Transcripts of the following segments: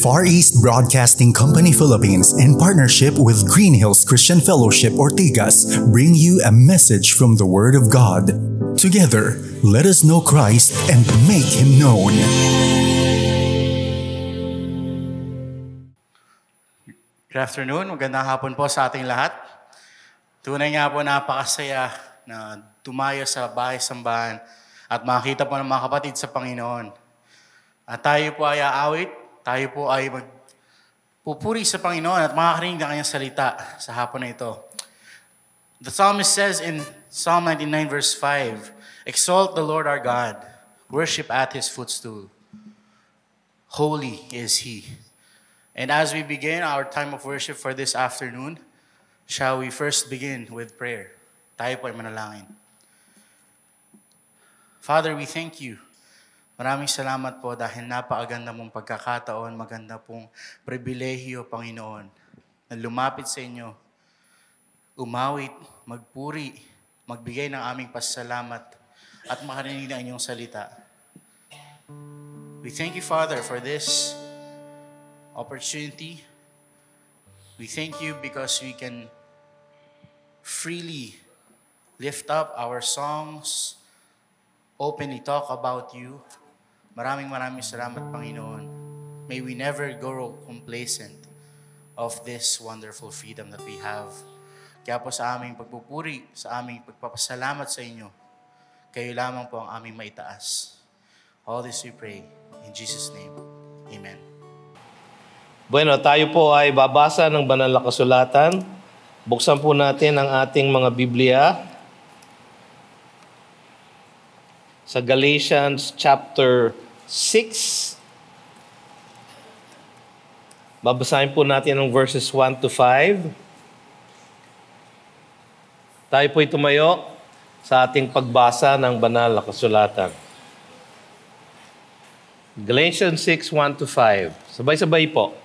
Far East Broadcasting Company Philippines, in partnership with Green Hills Christian Fellowship Ortigas, bring you a message from the Word of God. Together, let us know Christ and make Him known. Good afternoon, magandang hapon po sa ating lahat. Tunay nga po napakasaya na tumayo sa bahay-sambahan at makita po ng mga kapatid sa Panginoon. At tayo po ay aawit, tayo po ay magpupuri sa Panginoon at makakarinig ng kanyang salita sa hapon na ito. The psalmist says in Psalm 99 verse 5, "Exalt the Lord our God, worship at His footstool. Holy is He." And as we begin our time of worship for this afternoon, shall we first begin with prayer? Tayo po ay manalangin. Father, we thank you. Maraming salamat po dahil napakaganda mong pagkakataon, maganda pong pribilehiyo, Panginoon, na lumapit sa inyo, umawit, magpuri, magbigay ng aming pasasalamat at makarinig ng inyong salita. We thank you, Father, for this opportunity. We thank you because we can freely lift up our songs, openly talk about you. Maraming salamat, Panginoon. May we never grow complacent of this wonderful freedom that we have. Kaya po sa aming pagpupuri, sa aming pagpapasalamat sa inyo, kayo lamang po ang aming maitaas. All this we pray in Jesus' name. Amen. Bueno, tayo po ay babasa ng banal na kasulatan. Buksan po natin ang ating mga Biblia sa Galatians chapter 6. Babasahin po natin ang verses 1 to 5. Tayo po ay tumayo sa ating pagbasa ng banal na kasulatan. Galatians 6, 1 to 5. Sabay-sabay po.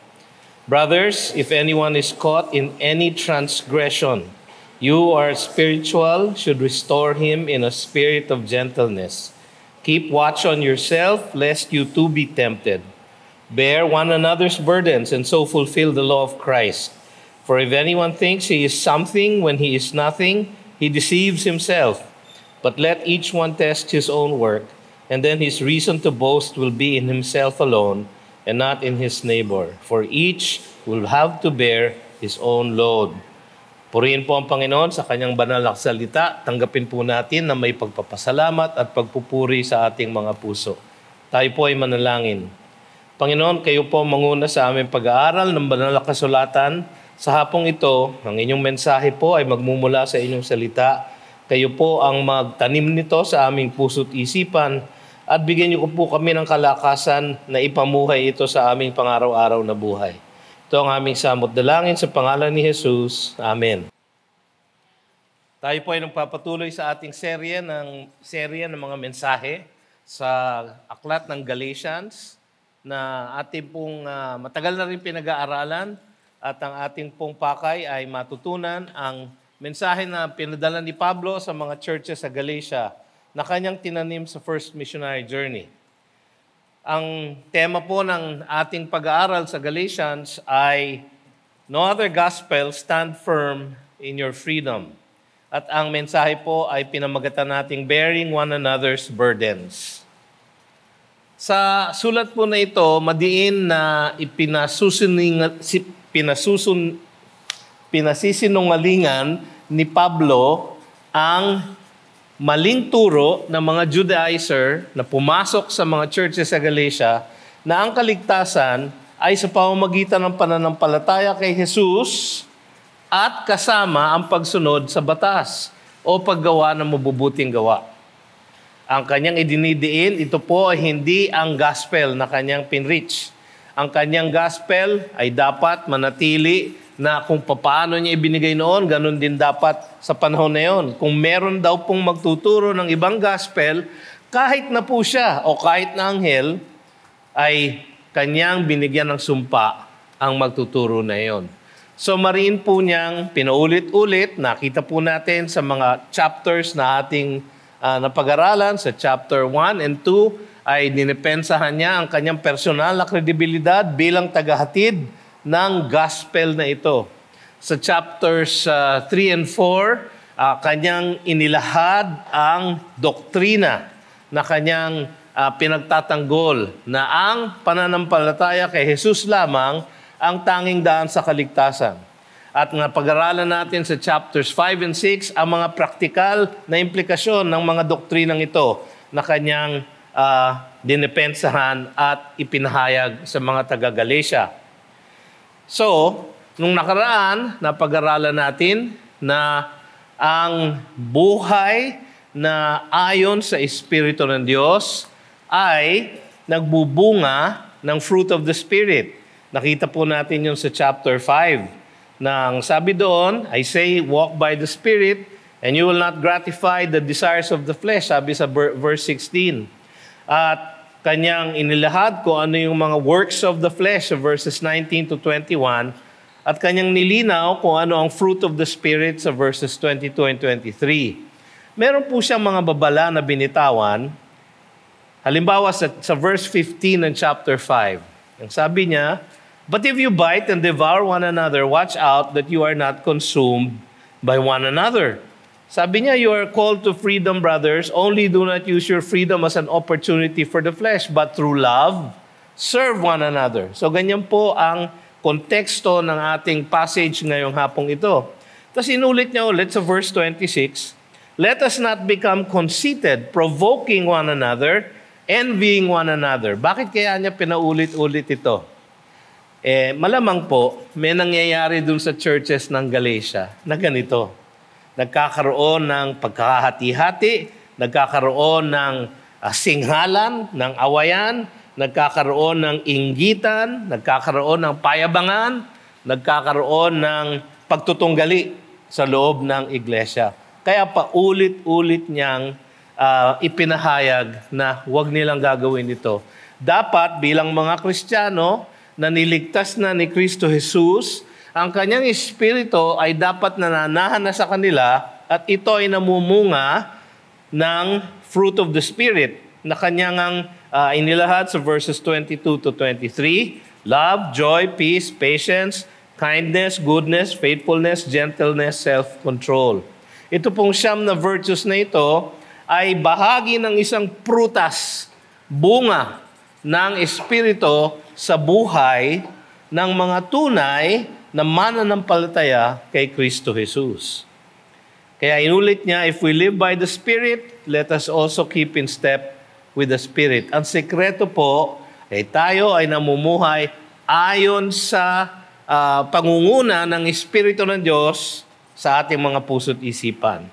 Brothers, if anyone is caught in any transgression, you are spiritual, should restore him in a spirit of gentleness. Keep watch on yourself, lest you too be tempted. Bear one another's burdens, and so fulfill the law of Christ. For if anyone thinks he is something when he is nothing, he deceives himself. But let each one test his own work, and then his reason to boast will be in himself alone, and not in his neighbor. For each will have to bear his own load. Purihin po ang Panginoon sa kanyang banal na salita. Tanggapin po natin na may pagpapasalamat at pagpupuri sa ating mga puso. Tayo po ay manalangin. Panginoon, kayo po manguna sa aming pag-aaral ng banal na kasulatan. Sa hapong ito, ang inyong mensahe po ay magmumula sa inyong salita. Kayo po ang magtanim nito sa aming puso't isipan at bigyan niyo po kami ng kalakasan na ipamuhay ito sa aming pang-araw-araw na buhay. Ito ang aming samot dalangin sa pangalan ni Jesus. Amen. Tayo po ay nagpapatuloy sa ating serye ng mga mensahe sa aklat ng Galatians na ating pong matagal na rin pinag-aaralan at ang ating pong pakay ay matutunan ang mensahe na pinadala ni Pablo sa mga churches sa Galatia na kanyang tinanim sa first missionary journey. Ang tema po ng ating pag-aaral sa Galatians ay No other gospel, stand firm in your freedom. At ang mensahe po ay pinamagatan nating bearing one another's burdens. Sa sulat po na ito, madiin na pinasisinungalingan ni Pablo ang maling turo ng mga Judaizer na pumasok sa mga churches sa Galatia na ang kaligtasan ay sa pamamagitan ng pananampalataya kay Jesus at kasama ang pagsunod sa batas o paggawa ng mabubuting gawa. Ang kanyang idinidiin, ito po ay hindi ang gospel na kanyang pinreach. Ang kanyang gospel ay dapat manatili na kung paano niya ibinigay noon, ganun din dapat sa panahon na yon. Kung meron daw pong magtuturo ng ibang gospel, kahit na po siya o kahit na anghel, ay kanyang binigyan ng sumpa ang magtuturo na yon. So mariin po niyang pinaulit-ulit, nakita po natin sa mga chapters na ating napag-aralan, sa chapter 1 and 2, ay dinipensahan niya ang kanyang personal na kredibilidad bilang tagahatid ng gospel na ito. Sa chapters 3 and 4, kanyang inilahad ang doktrina na kanyang pinagtatanggol na ang pananampalataya kay Jesus lamang ang tanging daan sa kaligtasan. At pag-aralan natin sa chapters 5 and 6 ang mga praktikal na implikasyon ng mga doktrinang ito na kanyang dinipensahan at ipinahayag sa mga taga-Galatia. So, nung nakaraan, napag-aralan natin na ang buhay na ayon sa Espiritu ng Diyos ay nagbubunga ng fruit of the Spirit. Nakita po natin yun sa chapter 5. Nang sabi doon, I say, walk by the Spirit, and you will not gratify the desires of the flesh, sabi sa verse 16. At kanyang inilahad kung ano yung mga works of the flesh, sa verses 19 to 21, at kanyang nilinaw kung ano ang fruit of the Spirit sa verses 22 and 23. Meron po siyang mga babala na binitawan. Halimbawa sa verse 15 ng chapter 5. Ang sabi niya, but if you bite and devour one another, watch out that you are not consumed by one another. Sabi niya, you are called to freedom, brothers. Only do not use your freedom as an opportunity for the flesh, but through love, serve one another. So ganyan po ang konteksto ng ating passage ngayong hapong ito. Tapos inulit niya ulit sa verse 26, let us not become conceited, provoking one another, envying one another. Bakit kaya niya pinaulit-ulit ito? Malamang po, may nangyayari dun sa churches ng Galatia na ganito. Nagkakaroon ng pagkakahati-hati, nagkakaroon ng singhalan, ng awayan, nagkakaroon ng inggitan, nagkakaroon ng payabangan, nagkakaroon ng pagtutunggali sa loob ng iglesia. Kaya pa ulit-ulit niyang ipinahayag na huwag nilang gagawin ito. Dapat bilang mga Kristiyano, na niligtas na ni Kristo Jesus, ang kanyang espiritu ay dapat nananahan na sa kanila at ito ay namumunga ng fruit of the Spirit na kanyang inilahad sa verses 22 to 23, love, joy, peace, patience, kindness, goodness, faithfulness, gentleness, self-control. Ito pong siyam na virtues na ito ay bahagi ng isang prutas, bunga ng Espiritu sa buhay ng mga tunay na mananampalataya kay Kristo Jesus. Kaya inulit niya, if we live by the Spirit, let us also keep in step with the Spirit. Ang sekreto po ay tayo ay namumuhay ayon sa pangunguna ng Espiritu ng Diyos sa ating mga puso't isipan.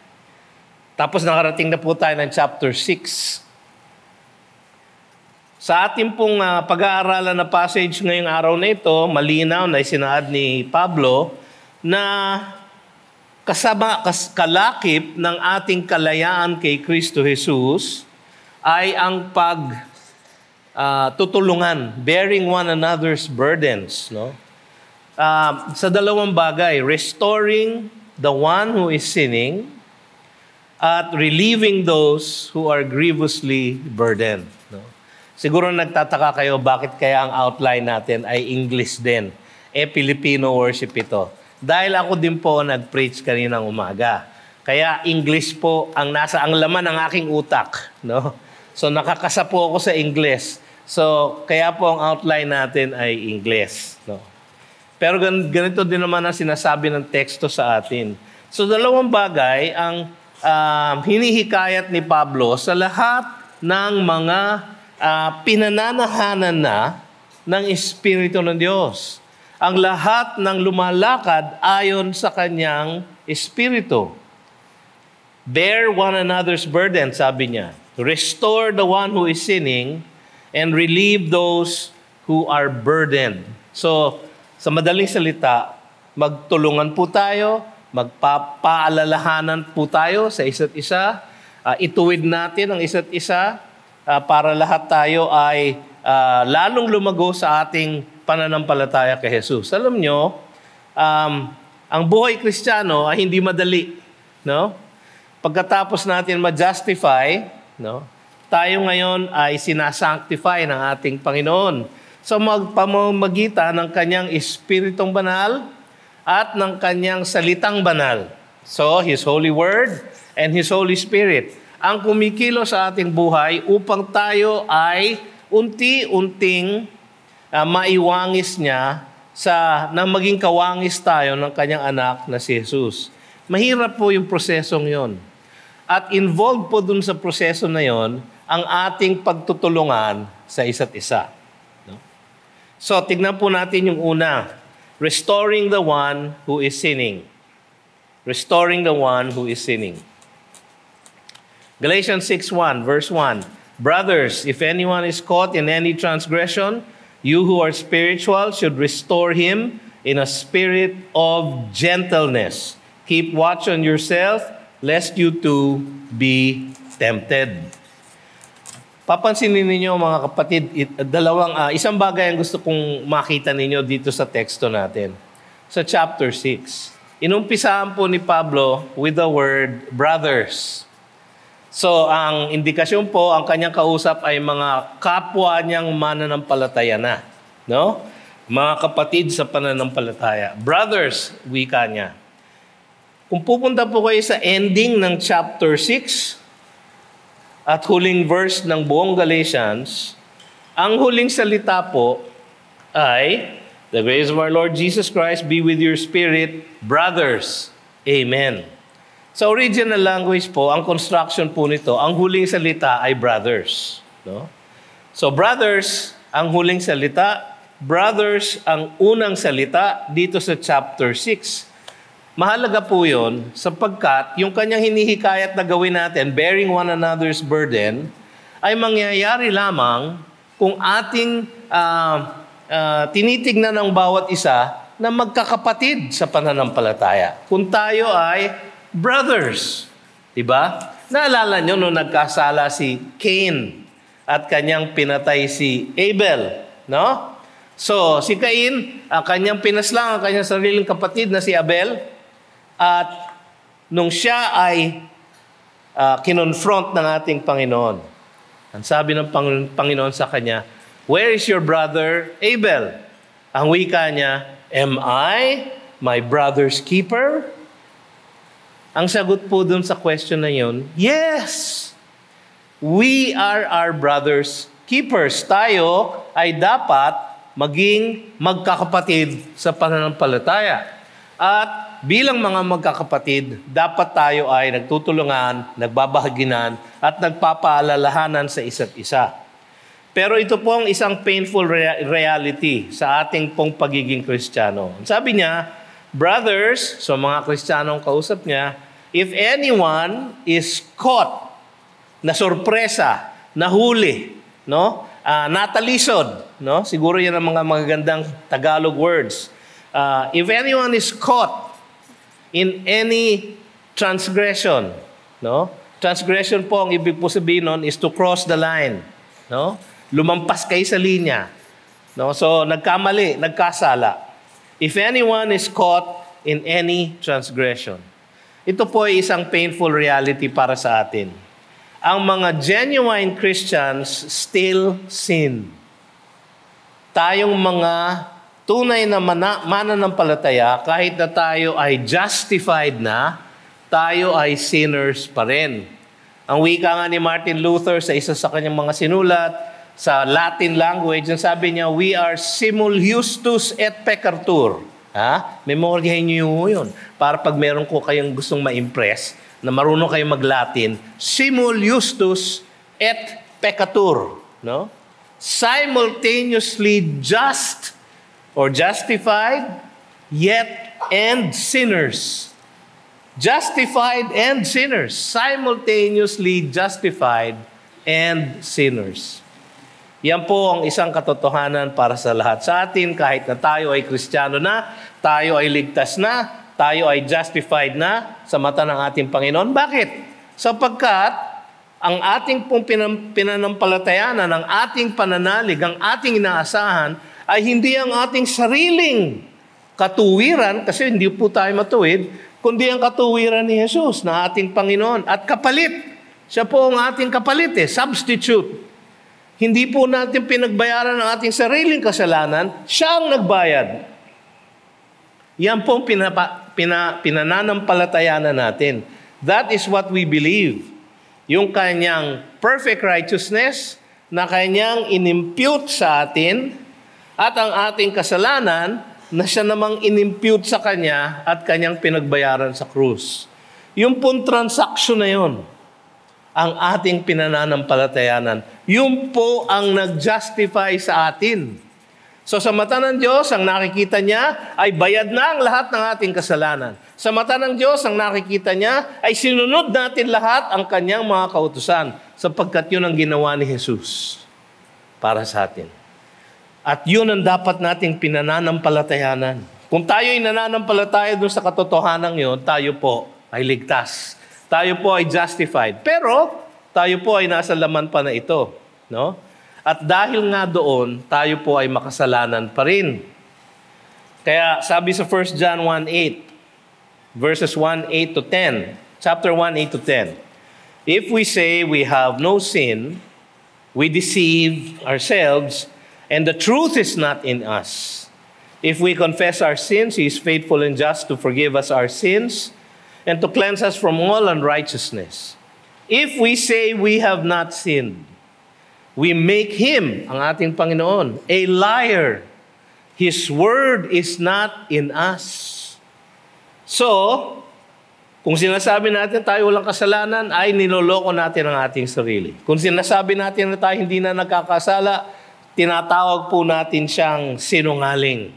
Tapos nakarating na po tayo ng chapter 6. Sa ating pong pag-aaralan na passage ngayong araw na ito, malinaw na isinaad ni Pablo na kalakip ng ating kalayaan kay Kristo Jesus ay ang tutulungan, bearing one another's burdens. No? Sa dalawang bagay, restoring the one who is sinning at relieving those who are grievously burdened. No? Siguro nagtataka kayo bakit kaya ang outline natin ay English din. Filipino worship ito. Dahil ako din po nag-preach kaninang umaga. Kaya English po ang laman ng aking utak. No? So nakakasa po ako sa English. So kaya po ang outline natin ay English. No? Pero ganito din naman ang sinasabi ng teksto sa atin. So dalawang bagay ang hinihikayat ni Pablo sa lahat ng mga pinananahanan na ng Espiritu ng Diyos. Ang lahat ng lumalakad ayon sa kanyang Espiritu. Bear one another's burden, sabi niya. Restore the one who is sinning and relieve those who are burdened. So, sa madaling salita, magtulungan po tayo, magpapaalalahanan po tayo sa isa't isa, ituwid natin ang isa't isa, para lahat tayo ay lalong lumago sa ating pananampalataya kay Jesus. Alam nyo, ang buhay Kristiyano ay hindi madali. No? Pagkatapos natin ma-justify, no? tayo ngayon ay sinasanctify ng ating Panginoon sa pamamagitan ng kanyang Espiritong Banal at ng kanyang salitang banal. So, His Holy Word and His Holy Spirit ang kumikilo sa ating buhay upang tayo ay unti-unting maiwangis niya na maging kawangis tayo ng kanyang anak na si Jesus. Mahirap po yung prosesong yon. At involved po dun sa proseso na yon ang ating pagtutulungan sa isa't isa. No? So, tignan po natin yung una. Restoring the one who is sinning. Restoring the one who is sinning. Galatians 6:1, verse 1. Brothers, if anyone is caught in any transgression, you who are spiritual should restore him in a spirit of gentleness. Keep watch on yourself, lest you too be tempted. Papansinin ninyo mga kapatid, isang bagay ang gusto kong makita ninyo dito sa teksto natin. Sa chapter 6. Inumpisahan po ni Pablo with the word brothers. So, ang indikasyon po, ang kanyang kausap ay mga kapwa niyang mananampalataya na. No? Mga kapatid sa pananampalataya. Brothers, wika niya. Kung pupunta po kayo sa ending ng chapter 6 at huling verse ng buong Galatians, ang huling salita po ay, the grace of our Lord Jesus Christ be with your spirit, brothers. Amen. Sa original language po, ang construction po nito, ang huling salita ay brothers. No? So brothers, ang huling salita, brothers, ang unang salita dito sa chapter 6. Mahalaga po yun sapagkat yung kanyang hinihikayat na gawin natin, bearing one another's burden, ay mangyayari lamang kung ating tinitignan ng bawat isa na magkakapatid sa pananampalataya. Kung tayo ay brothers, diba? Naalala nyo nung nagkasala si Cain at kanyang pinatay si Abel, no? So, si Cain, kanyang pinaslang ang kanyang sariling kapatid na si Abel. At nung siya ay kinonfront ng ating Panginoon, ang sabi ng Panginoon sa kanya, where is your brother Abel? Ang wika niya, am I my brother's keeper? Ang sagot po dun sa question na yun, yes! We are our brother's keepers. Tayo ay dapat maging magkakapatid sa pananampalataya. At bilang mga magkakapatid, dapat tayo ay nagtutulungan, nagbabahaginan, at nagpapaalalahanan sa isa't isa. Pero ito po ang isang painful reality sa ating pong pagiging Kristiyano. Sabi niya, brothers, so mga Kristiyanong kausap niya, if anyone is caught, na sorpresa, nahuli, no? Natalisod, no? Siguro yan ang mga magagandang Tagalog words. If anyone is caught in any transgression, no? Transgression po, ang ibig po sabihin nun is to cross the line, no? Lumampas kayo sa linya, no? So, nagkamali, nagkasala. If anyone is caught in any transgression. Ito po ay isang painful reality para sa atin. Ang mga genuine Christians still sin. Tayong mga tunay na mananampalataya, kahit na tayo ay justified na, tayo ay sinners pa rin. Ang wika nga ni Martin Luther sa isa sa kanyang mga sinulat, sa Latin language, ang sabi niya, we are simul justus et peccator. Memoryahin niyo yun. Para pag meron ko kayong gustong ma-impress, na marunong kayong mag-Latin, simul justus et peccator. No? Simultaneously just or justified, yet and sinners. Justified and sinners. Simultaneously justified and sinners. Yan po ang isang katotohanan para sa lahat sa atin, kahit na tayo ay Kristiyano na, tayo ay ligtas na, tayo ay justified na sa mata ng ating Panginoon. Bakit? Sapagkat ang ating pong pinanampalatayanan, ang ating pananalig, ang ating inaasahan, ay hindi ang ating sariling katuwiran, kasi hindi po tayo matuwid, kundi ang katuwiran ni Jesus na ating Panginoon. At kapalit Siya po ang ating kapalit substitute. Hindi po natin pinagbayaran ang ating sariling kasalanan, siya ang nagbayad. Yan po ang pinananampalatayanan natin. That is what we believe. Yung kanyang perfect righteousness na kanyang inimpute sa atin at ang ating kasalanan na siya namang inimpute sa kanya at kanyang pinagbayaran sa krus. Yung pong transaction na yun, ang ating pinananampalatayanan. Yun po ang nag-justify sa atin. So sa mata ng Diyos, ang nakikita niya ay bayad na ang lahat ng ating kasalanan. Sa mata ng Diyos, ang nakikita niya ay sinunod natin lahat ang kanyang mga kautusan sapagkat yun ang ginawa ni Jesus para sa atin. At yun ang dapat nating pinananampalatayanan. Kung tayo ay nananampalataya doon sa katotohanan yun, tayo po ay ligtas. Tayo po ay justified. Pero tayo po ay nasa laman pa na ito. No? At dahil nga doon, tayo po ay makasalanan pa rin. Kaya sabi sa 1 John 1:8, verses 1:8 to 10, chapter 1:8 to 10, if we say we have no sin, we deceive ourselves, and the truth is not in us. If we confess our sins, He is faithful and just to forgive us our sins and to cleanse us from all unrighteousness. If we say we have not sinned, we make Him, ang ating Panginoon, a liar. His word is not in us. So, kung sinasabi natin tayo walang kasalanan, ay niloloko natin ang ating sarili. Kung sinasabi natin na tayo hindi na nagkakasala, tinatawag po natin siyang sinungaling.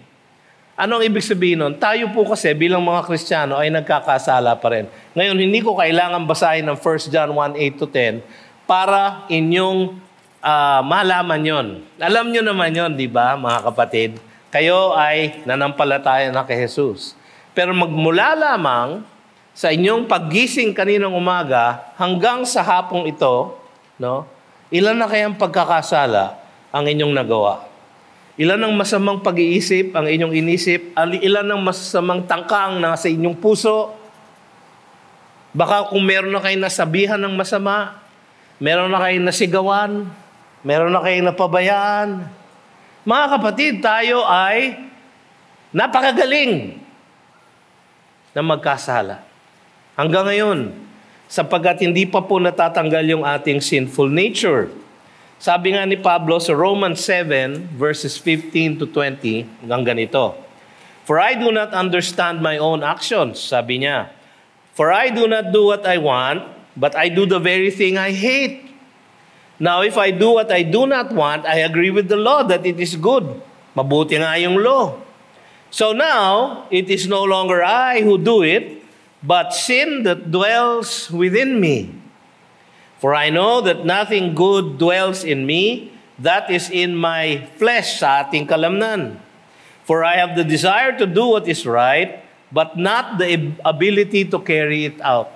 Anong ibig sabihin nun? Tayo po kasi bilang mga Kristiyano ay nagkakasala pa rin. Ngayon, hindi ko kailangan basahin ng 1 John 1:8 to 10 para inyong malaman yon. Alam nyo naman yon, di ba, mga kapatid? Kayo ay nanampalataya na kay Jesus. Pero magmula lamang sa inyong paggising kaninang umaga hanggang sa hapong ito, no, ilan na kayang pagkakasala ang inyong nagawa? Ilan ang masamang pag-iisip ang inyong inisip? Ilan ang masamang tangka ang nasa inyong puso? Baka kung meron na kayong nasabihan ng masama, meron na kayong nasigawan, meron na kayong napabayaan. Mga kapatid, tayo ay napakagaling na magkasala. Hanggang ngayon, sapagkat hindi pa po natatanggal yung ating sinful nature. Sabi nga ni Pablo sa Romans 7, verses 15 to 20, hanggang ganito. For I do not understand my own actions, sabi niya. For I do not do what I want, but I do the very thing I hate. Now, if I do what I do not want, I agree with the law that it is good. Mabuti nga yung law. So now, it is no longer I who do it, but sin that dwells within me. For I know that nothing good dwells in me, that is in my flesh, sa ating kalamnan. For I have the desire to do what is right, but not the ability to carry it out.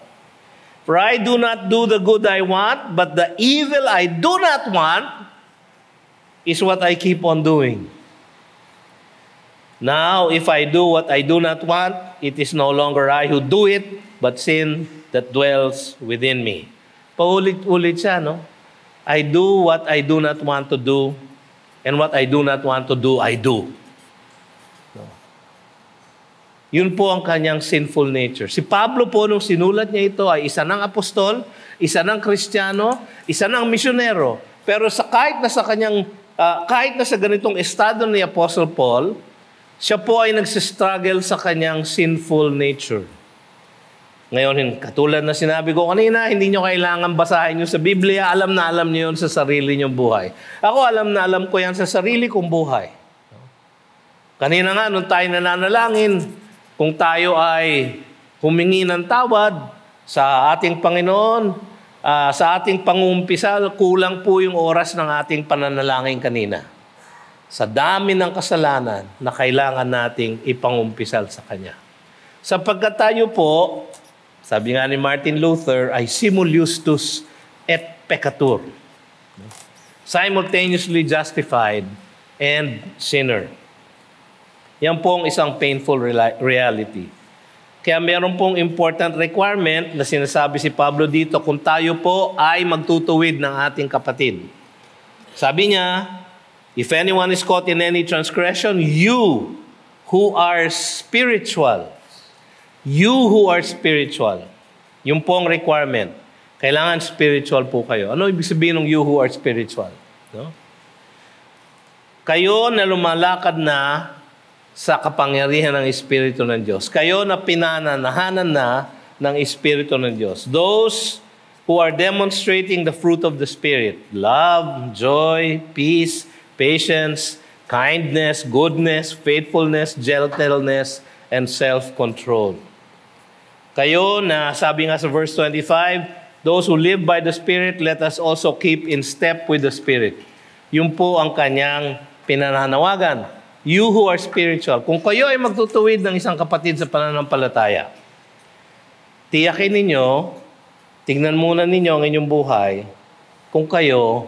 For I do not do the good I want, but the evil I do not want is what I keep on doing. Now, if I do what I do not want, it is no longer I who do it, but sin that dwells within me. Paulit-ulit siya, no? I do what I do not want to do, and what I do not want to do, I do. No. Yun po ang kanyang sinful nature. Si Pablo po, nung sinulat niya ito, ay isa ng apostol, isa ng Kristiyano, isa ng misyonero. Pero kahit na sa ganitong estado ni Apostle Paul, siya po ay nagsistruggle sa kanyang sinful nature. Ngayon, katulad na sinabi ko kanina, hindi nyo kailangan basahin nyo sa Biblia. Alam na alam nyo yun sa sarili nyong buhay. Ako, alam na alam ko yan sa sarili kong buhay. Kanina nga, nung tayo nananalangin, kung tayo ay humingi ng tawad sa ating Panginoon, sa ating pangumpisal, kulang po yung oras ng ating pananalangin kanina. Sa dami ng kasalanan na kailangan nating ipangumpisal sa Kanya. Sapagkat tayo po, sabi nga ni Martin Luther, ay simul justus et peccator. Simultaneously justified and sinner. Yan po ang isang painful reality. Kaya meron pong important requirement na sinasabi si Pablo dito kung tayo po ay magtutuwid ng ating kapatid. Sabi niya, if anyone is caught in any transgression, you who are spiritual, yun po ang requirement. Kailangan spiritual po kayo. Ano ibig sabihin ng you who are spiritual? No? Kayo na lumalakad na sa kapangyarihan ng Espiritu ng Diyos. Kayo na pinananahanan na ng Espiritu ng Diyos. Those who are demonstrating the fruit of the Spirit. Love, joy, peace, patience, kindness, goodness, faithfulness, gentleness, and self-control. Kayo na, sabi nga sa verse 25, those who live by the Spirit, let us also keep in step with the Spirit. Yun po ang kanyang pinananawagan. You who are spiritual. Kung kayo ay magtutuwid ng isang kapatid sa pananampalataya, tiyakin ninyo, tingnan muna ninyo ang inyong buhay kung kayo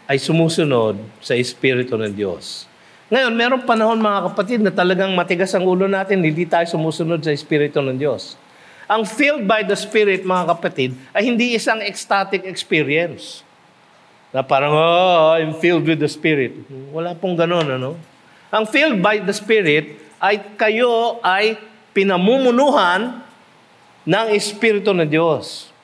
ay sumusunod sa Espiritu ng Diyos. Ngayon, meron panahon mga kapatid na talagang matigas ang ulo natin, hindi tayo sumusunod sa Espiritu ng Diyos. Ang filled by the Spirit, mga kapatid, ay hindi isang ecstatic experience. Na parang, I'm filled with the Spirit. Wala pong ganun, ano? Ang filled by the Spirit ay kayo ay pinamumunuhan ng Espiritu ng Diyos.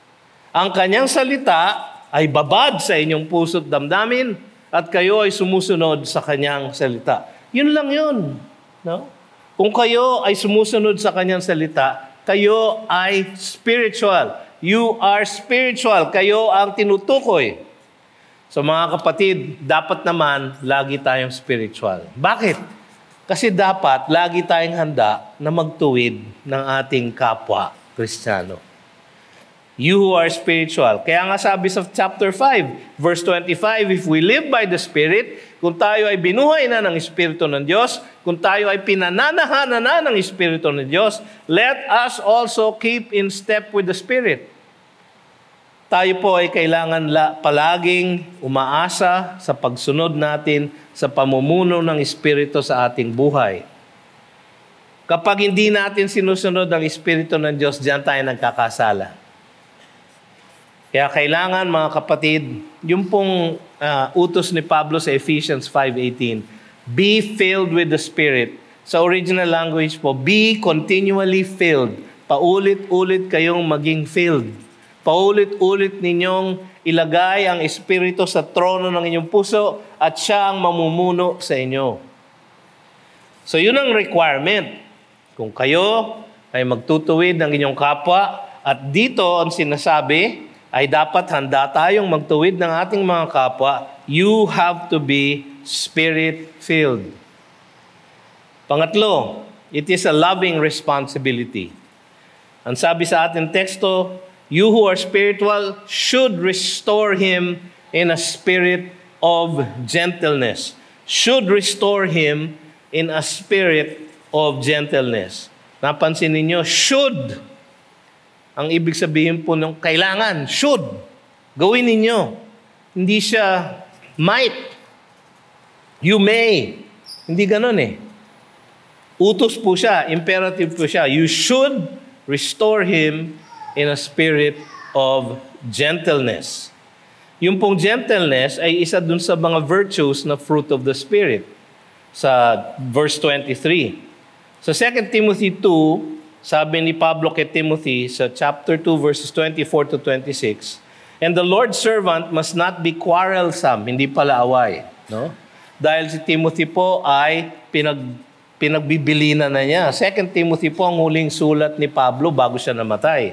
Ang kanyang salita ay babad sa inyong puso't damdamin at kayo ay sumusunod sa kanyang salita. Yun lang yun. No? Kung kayo ay sumusunod sa kanyang salita, kayo ay spiritual. You are spiritual. Kayo ang tinutukoy. So mga kapatid, dapat naman lagi tayong spiritual. Bakit? Kasi dapat lagi tayong handa na magtuwid ng ating kapwa Kristiyano. You who are spiritual. Kaya nga sabi sa chapter 5, verse 25, if we live by the Spirit, kung tayo ay binuhay na ng Espiritu ng Diyos, kung tayo ay pinananahanan na ng Espiritu ng Diyos, let us also keep in step with the Spirit. Tayo po ay kailangan palaging umaasa sa pagsunod natin sa pamumuno ng Espiritu sa ating buhay. Kapag hindi natin sinusunod ang Espiritu ng Diyos, diyan tayo nagkakasala. Kaya kailangan mga kapatid, yung pong utos ni Pablo sa Ephesians 5:18, be filled with the Spirit. Sa original language po, be continually filled. Paulit-ulit kayong maging filled. Paulit-ulit ninyong ilagay ang Espiritu sa trono ng inyong puso at siya ang mamumuno sa inyo. So yun ang requirement. Kung kayo ay magtutuwid ng inyong kapwa at dito ang sinasabi, ay dapat handa tayong magtuwid ng ating mga kapwa. You have to be Spirit-filled. Pangatlo, it is a loving responsibility. Ang sabi sa ating teksto, you who are spiritual should restore him in a spirit of gentleness. Should restore him in a spirit of gentleness. Napansin ninyo, should. Ang ibig sabihin po ng kailangan, should. Gawin ninyo. Hindi siya might. You may. Hindi ganun eh. Utos po siya, imperative po siya. You should restore him in a spirit of gentleness. Yung pong gentleness ay isa dun sa mga virtues na fruit of the Spirit. Sa verse 23. Sa 2 Timothy 2, sabi ni Pablo kay Timothy sa chapter 2 verses 24 to 26, and the Lord's servant must not be quarrelsome, hindi pala away, no? Dahil si Timothy po ay pinagbibilinan na niya. 2 Timothy po ang huling sulat ni Pablo bago siya namatay.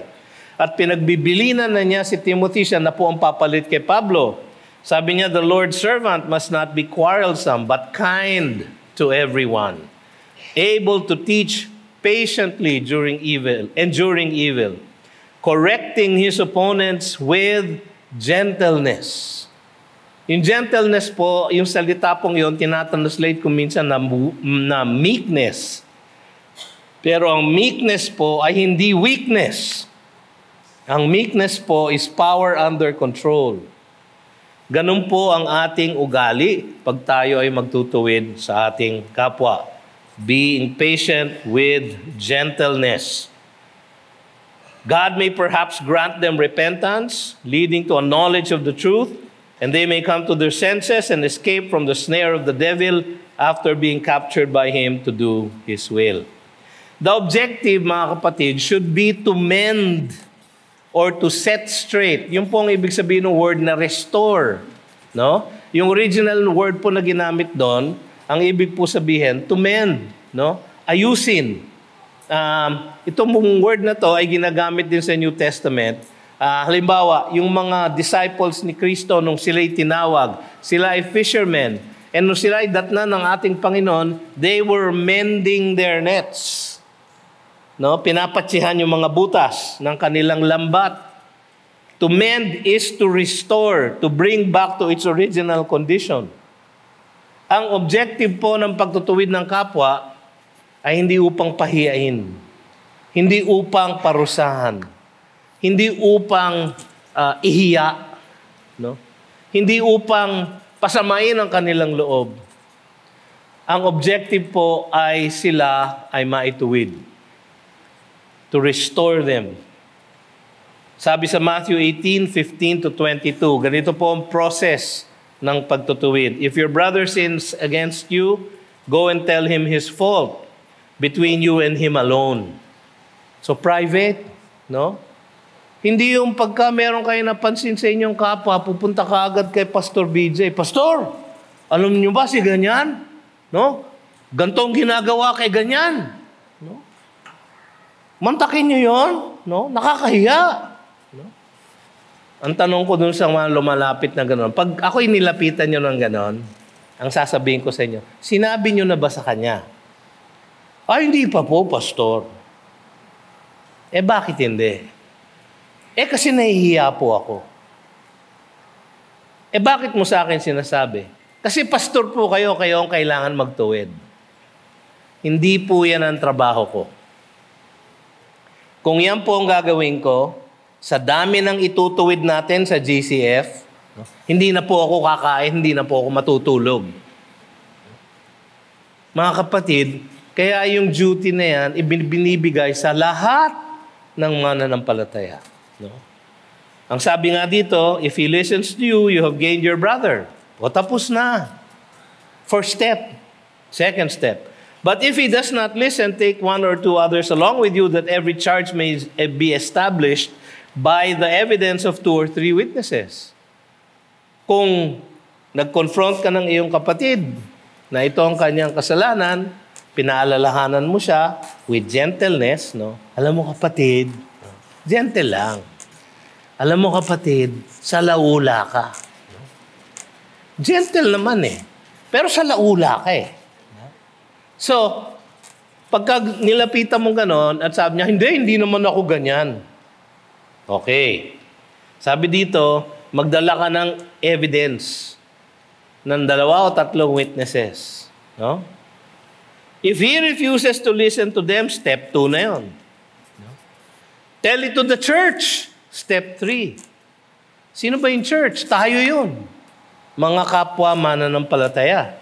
At pinagbibilinan na niya si Timothy, siya na po ang papalit kay Pablo. Sabi niya, the Lord's servant must not be quarrelsome, but kind to everyone, able to teach patiently during evil, correcting his opponents with gentleness. Yung gentleness po, yung salita pong yun, tinatranslate ko minsan na meekness. Pero ang meekness po ay hindi weakness. Ang meekness po is power under control. Ganun po ang ating ugali pag tayo ay magtutuwid sa ating kapwa. Being patient with gentleness. God may perhaps grant them repentance, leading to a knowledge of the truth, and they may come to their senses and escape from the snare of the devil after being captured by him to do his will. The objective, mga kapatid, should be to mend or to set straight. Yung po ang ibig sabihin ng word na restore. No? Yung original word po na ginamit doon, ang ibig po sabihin, to mend. No? Ayusin. Itong word na to ay ginagamit din sa New Testament. Halimbawa, yung mga disciples ni Kristo nung sila'y tinawag, sila ay fishermen. And nung sila ay datnan ng ating Panginoon, they were mending their nets. No, pinapatsihan yung mga butas ng kanilang lambat. To mend is to restore, to bring back to its original condition. Ang objective po ng pagtutuwid ng kapwa ay hindi upang pahiyain, hindi upang parusahan, hindi upang ihiya, no? Hindi upang pasamain ang kanilang loob. Ang objective po ay sila ay maituwid. To restore them. Sabi sa Matthew 18:15-22, ganito po ang process ng pagtutuwid. If your brother sins against you, go and tell him his fault between you and him alone. So private, no? Hindi yung pagka meron kayo napansin sa inyong kapwa, pupunta ka agad kay Pastor BJ. Pastor, alam niyo ba si ganyan? No? Gantong ginagawa kay ganyan. No? Mantakin nyo yun, no? Nakakahiya. No? Ang tanong ko dun sa mga lumalapit na gano'n, pag ako'y nilapitan nyo ng gano'n, ang sasabihin ko sa inyo, sinabi nyo na ba sa kanya? Ay, hindi pa po, Pastor. Eh, bakit hindi? Eh, kasi nahihiya po ako. Eh, bakit mo sa akin sinasabi? Kasi pastor po kayo ang kailangan magtuwid. Hindi po yan ang trabaho ko. Kung yan po ang gagawin ko, sa dami ng itutuwid natin sa GCF, hindi na po ako kakain, hindi na po ako matutulog. Mga kapatid, kaya yung duty na yan, ibinibigay sa lahat ng mananampalataya. No? Ang sabi nga dito, if he listens to you, you have gained your brother. O tapos na. First step. Second step. But if he does not listen, take one or two others along with you, that every charge may be established by the evidence of 2 or 3 witnesses. Kung nag-confront ka ng iyong kapatid na ito ang kanyang kasalanan, pinaalalahanan mo siya with gentleness, no? Alam mo kapatid, gentle lang. Alam mo kapatid, sa laula ka. Gentle naman eh. Pero sa laula ka eh. So, pagka nilapitan mo ganon at sabi niya, hindi naman ako ganyan. Okay. Sabi dito, magdala ka ng evidence ng 2 o 3 witnesses. No? If he refuses to listen to them, step 2 na yun. No? Tell it to the church, step 3. Sino ba yung church? Tayo yun. Mga kapwa mananampalataya.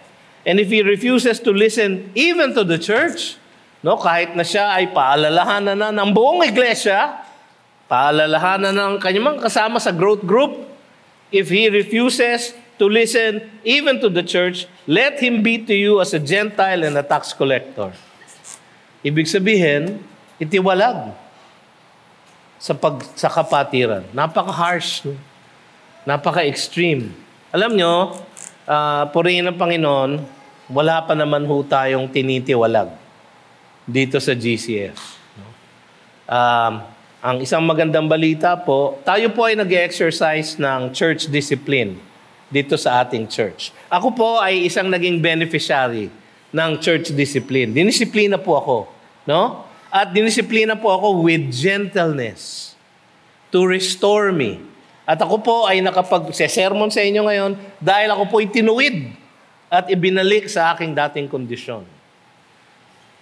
And if he refuses to listen even to the church, no, kahit na siya ay paalalahanan na ng buong iglesia, paalalahanan ng kanyang kasama sa growth group, if he refuses to listen even to the church, let him be to you as a Gentile and a tax collector. Ibig sabihin, itiwalag sa kapatiran. Napaka-harsh, no? Napaka-extreme. Alam nyo, purihin ng Panginoon, wala pa naman ho tayong tinitiwalag dito sa GCF. Ang isang magandang balita po, tayo po ay nag-exercise ng church discipline dito sa ating church. Ako po ay isang naging beneficiary ng church discipline. Dinisiplina po ako, no? At dinisiplina po ako with gentleness to restore me. At ako po ay nakapag-sermon sa inyo ngayon dahil ako po ay tinuwid at ibinalik sa aking dating kondisyon.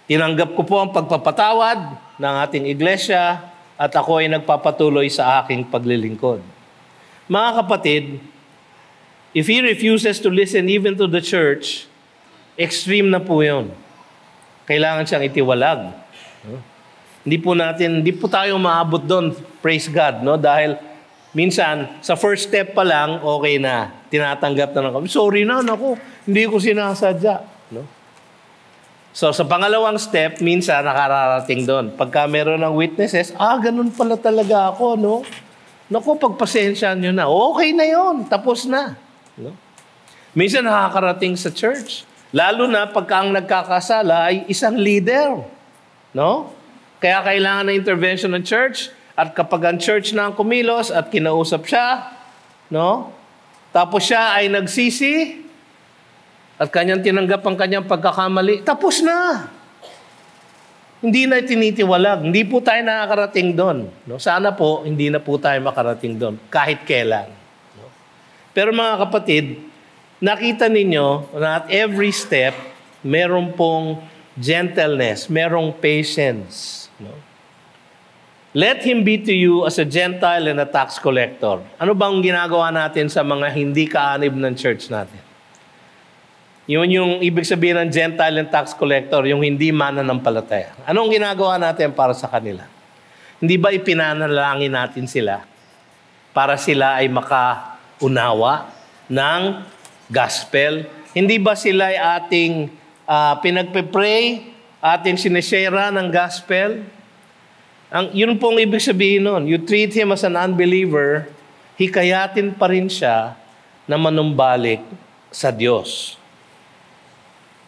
Tinanggap ko po ang pagpapatawad ng ating iglesia at ako ay nagpapatuloy sa aking paglilingkod. Mga kapatid, if he refuses to listen even to the church, extreme na po yun. Kailangan siyang itiwalag. Hindi po tayo maabot doon, praise God, no? Dahil minsan, sa first step pa lang, okay na. Tinatanggap na kami. Sorry na, naku, hindi ko sinasadya. No? So, sa pangalawang step, minsan nakararating doon. Pagka meron ng witnesses, ganun pala talaga ako, no? Naku, pagpasensyahan nyo na. Okay na yon, tapos na. No? Minsan nakakarating sa church. Lalo na pagka ang nagkakasala ay isang leader. No? Kaya kailangan ng intervention ng church. At kapag ang church na ang kumilos at kinausap siya, no? Tapos siya ay nagsisi at kanyang tinanggap ang kanyang pagkakamali, tapos na. Hindi na tinitiwalag. Hindi po tayo nakakarating doon. No? Sana po, hindi na po tayo makarating doon. Kahit kailan. No? Pero mga kapatid, nakita ninyo na at every step, meron pong gentleness, merong patience. No? Let him be to you as a Gentile and a tax collector. Ano bang ginagawa natin sa mga hindi kaanib ng church natin? Yun yung ibig sabihin ng Gentile and tax collector, yung hindi mananampalataya. Anong ginagawa natin para sa kanila? Hindi ba ipinanalangin natin sila para sila ay makaunawa ng gospel? Hindi ba sila ay ating pinagpe-pray, ating sineshare ng gospel? Yun pong ibig sabihin nun. You treat him as an unbeliever, hikayatin pa rin siya na manumbalik sa Diyos.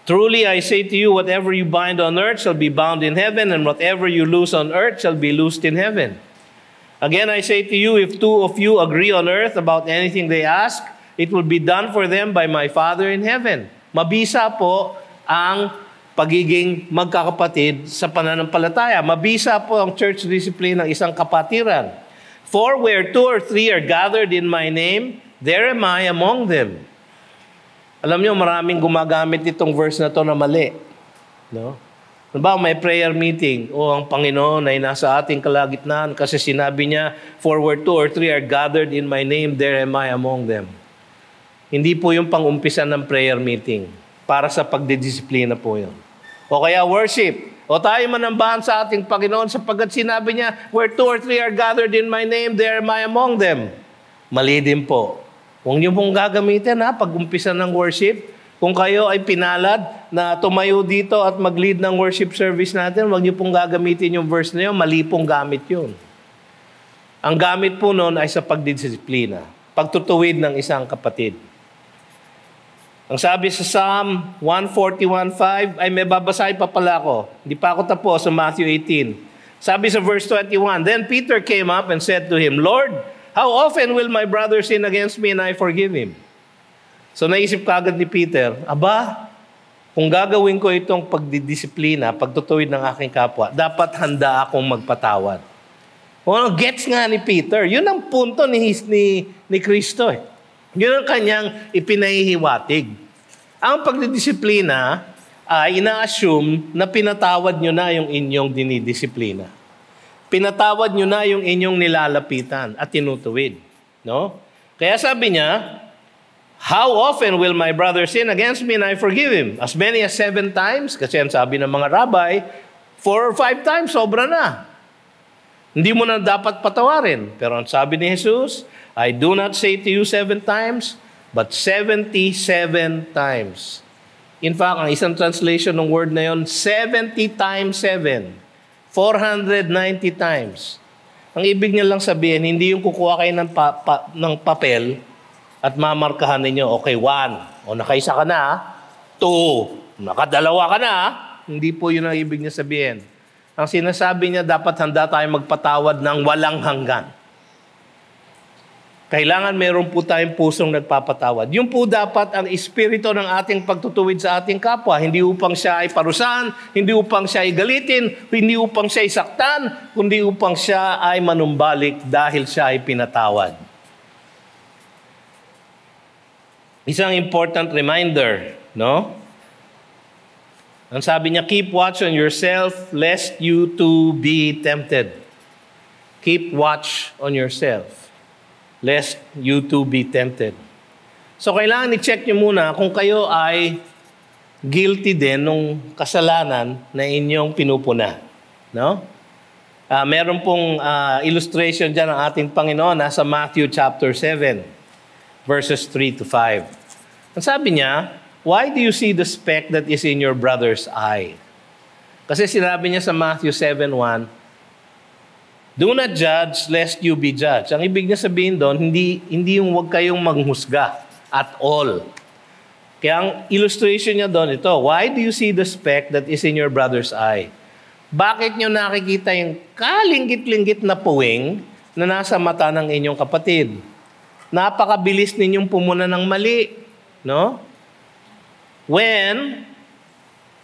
Truly, I say to you, whatever you bind on earth shall be bound in heaven, and whatever you loose on earth shall be loosed in heaven. Again, I say to you, if two of you agree on earth about anything they ask, it will be done for them by my Father in heaven. Mabisa po ang pagiging magkakapatid sa pananampalataya. Mabisa po ang church discipline ng isang kapatiran. For where 2 or 3 are gathered in my name, there am I among them. Alam niyo, maraming gumagamit itong verse na to na mali. No? Diba, may prayer meeting. Ang Panginoon ay nasa ating kalagitnaan kasi sinabi niya, for where 2 or 3 are gathered in my name, there am I among them. Hindi po yung pang-umpisa ng prayer meeting. Para sa pagdidisiplina po yun. O kaya worship. O tayo manambahan sa ating Panginoon sapagkat sinabi niya, where 2 or 3 are gathered in my name, there am I among them. Mali din po. Huwag niyo pong gagamitin pag-umpisa ng worship. Kung kayo ay pinalad na tumayo dito at mag-lead ng worship service natin, huwag niyo pong gagamitin yung verse na yun, mali pong gamit yun. Ang gamit po nun ay sa pagdidisiplina, pagtutuwid ng isang kapatid. Ang sabi sa Psalm 141:5, ay may babasahin pa pala ako. Hindi pa ako tapos sa Matthew 18. Sabi sa verse 21, Then Peter came up and said to him, Lord, how often will my brother sin against me and I forgive him? So naisip kagad ni Peter, kung gagawin ko itong pagdidisiplina, pagtutuwid ng aking kapwa, dapat handa akong magpatawad. Gets nga ni Peter. Yun ang punto ni Kristo eh. Yun ang kanyang ipinahihiwatig. Ang pagdidisiplina ay ina-assume na pinatawad nyo na yung inyong dinidisiplina. Pinatawad nyo na yung inyong nilalapitan at tinutuwid. No? Kaya sabi niya, how often will my brother sin against me and I forgive him? As many as 7 times? Kasi ang sabi ng mga rabbi, 4 or 5 times, sobra na. Hindi mo na dapat patawarin. Pero ang sabi ni Jesus, I do not say to you 7 times, but 77 times. In fact, ang isang translation ng word na yon, 70 times 7. 490 times. Ang ibig niya lang sabihin, hindi yung kukuha kayo ng papel at mamarkahan ninyo, okay, 1. O nakaisa ka na, 2. Nakadalawa ka na. Hindi po yun ang ibig niya sabihin. Ang sinasabi niya, dapat handa tayo magpatawad ng walang hanggan. Kailangan meron po tayong pusong nagpapatawad. Yun po dapat ang espiritu ng ating pagtutuwid sa ating kapwa. Hindi upang siya ay parusahan, hindi upang siya ay galitin, hindi upang siya ay saktan, kundi upang siya ay manumbalik dahil siya ay pinatawad. Isang important reminder, no? Ang sabi niya, keep watch on yourself lest you too be tempted. Keep watch on yourself lest you too be tempted. So, kailangan i-check nyo muna kung kayo ay guilty din ng kasalanan na inyong pinupuna. No? Meron pong illustration dyan ng ating Panginoon nasa Matthew chapter 7, verses 3 to 5. Ang sabi niya, why do you see the speck that is in your brother's eye? Kasi sinabi niya sa Matthew 7:1, do not judge lest you be judged. Ang ibig niya sabihin doon, hindi yung huwag kayong manghusga at all. Kaya ang illustration niya doon ito, why do you see the speck that is in your brother's eye? Bakit nyo nakikita yung kalinggit-linggit na puwing na nasa mata ng inyong kapatid? Napakabilis ninyong pumuna ng mali, no?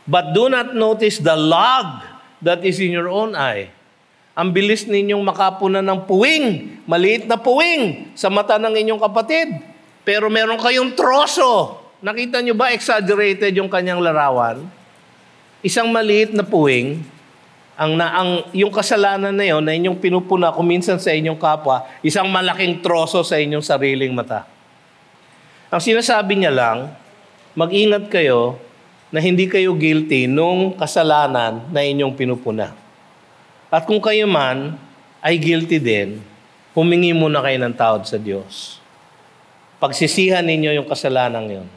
But do not notice the log that is in your own eye. Ang bilis ninyong makapuna ng puwing, maliit na puwing sa mata ng inyong kapatid. Pero meron kayong troso. Nakita nyo ba exaggerated yung kanyang larawan? Isang maliit na puwing, yung kasalanan na yun na inyong pinupuna kuminsan sa inyong kapwa, isang malaking troso sa inyong sariling mata. Ang sinasabi niya lang, mag-ingat kayo na hindi kayo guilty nung kasalanan na inyong pinupuna. At kung kayo man ay guilty din, humingi muna kayo ng tawad sa Diyos. Pagsisihan ninyo yung kasalanan yon